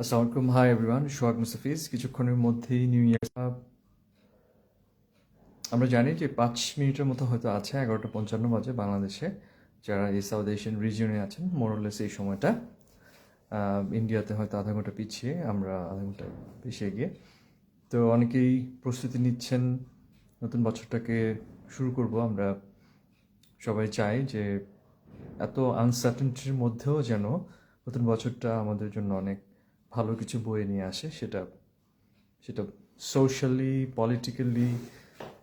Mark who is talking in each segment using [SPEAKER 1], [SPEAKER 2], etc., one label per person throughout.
[SPEAKER 1] আসসালামু আলাইকুম, hi everyone, সোহাগ মুস্তাফিজ। কিছুক্ষণের মধ্যেই নিউ ইয়ার। আমরা জানি যে 5 মিনিটের মতো হয়তো আছে, 11:55 বাজে বাংলাদেশে। যারা এই সাউথ এশিয়ান রিজিয়নে আছেন মোরলেস এই সময়টা, ইন্ডিয়াতে হয়তো আধা ঘন্টা পিছিয়ে, আমরা আধা ঘন্টা পিছিয়ে গিয়ে। তো অনেকেই প্রস্তুতি নিচ্ছেন, নতুন বছরটাকে শুরু করব। আমরা সবাই চাই যে এত আনসার্টেনটির মধ্যেও যেন নতুন বছরটা আমাদের জন্য অনেক ভালো কিছু বয়ে নিয়ে আসে। সেটা সেটা সোশ্যালি, পলিটিক্যালি,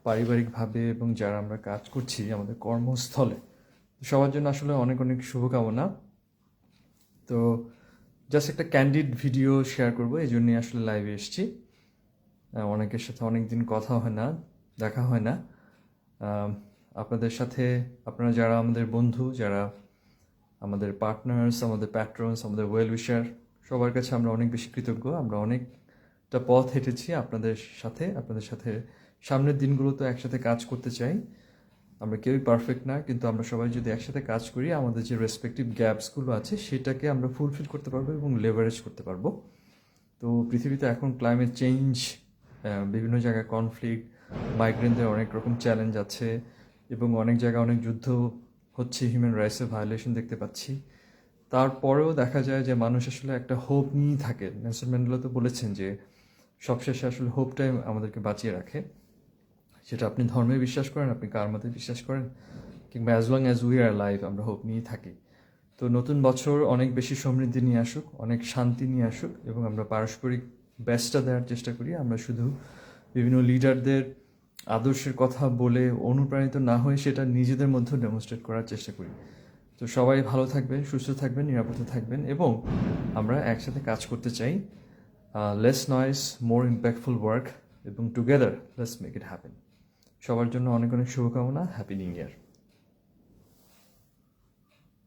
[SPEAKER 1] পারিবারিকভাবে এবং যারা আমরা কাজ করছি আমাদের কর্মস্থলে, সবার জন্য আসলে অনেক অনেক শুভকামনা। তো জাস্ট একটা ক্যান্ডিড ভিডিও শেয়ার করবো, এই জন্যই আসলে লাইভে এসেছি। অনেকের সাথে অনেক দিন কথা হয় না, দেখা হয় না। আহ, আপনাদের সাথে, আপনারা যারা আমাদের বন্ধু, যারা আমাদের পার্টনার্স, আমাদের প্যাট্রনস, আমাদের ওয়েল উইশার, সবার কাছে আমরা অনেক বেশি কৃতজ্ঞ। আমরা অনেকটা পথ হেঁটেছি আপনাদের সাথে সামনের দিনগুলোতে একসাথে কাজ করতে চাই। আমরা কেউই পারফেক্ট না, কিন্তু আমরা সবাই যদি একসাথে কাজ করি আমাদের যে রেসপেক্টিভ গ্যাপসগুলো আছে সেটাকে আমরা ফুলফিল করতে পারবো এবং লেভারেজ করতে পারবো। তো পৃথিবীতে এখন ক্লাইমেট চেঞ্জ, বিভিন্ন জায়গায় কনফ্লিক্ট, মাইগ্রেন্টদের অনেক রকম চ্যালেঞ্জ আছে এবং অনেক জায়গায় অনেক যুদ্ধ হচ্ছে, হিউম্যান রাইটসের ভায়োলেশন দেখতে পাচ্ছি। তারপরেও দেখা যায় যে মানুষ আসলে একটা হোপ নিয়েই থাকে। নেলসন ম্যান্ডেলা তো বলেছেন যে সবশেষে আসলে হোপটাই আমাদেরকে বাঁচিয়ে রাখে। সেটা আপনি ধর্মে বিশ্বাস করেন, আপনি কার মতে বিশ্বাস করেন, কিংবা as long as we are live, আমরা হোপ নিয়েই থাকি। তো নতুন বছর অনেক বেশি সমৃদ্ধি নিয়ে আসুক, অনেক শান্তি নিয়ে আসুক, এবং আমরা পারস্পরিক বেস্টটা দেওয়ার চেষ্টা করি। আমরা শুধু বিভিন্ন লিডারদের আদর্শের কথা বলে অনুপ্রাণিত না হয়ে সেটা নিজেদের মধ্যেও ডেমনস্ট্রেট করার চেষ্টা করি। তো সবাই ভালো থাকবেন, সুস্থ থাকবেন, নিরাপদে থাকবেন, এবং আমরা একসাথে কাজ করতে চাই। লেস নয়েস, মোর ইম্প্যাক্টফুল ওয়ার্ক, এবং together let's make it happen. সবার জন্য অনেক অনেক শুভকামনা। Happy new year.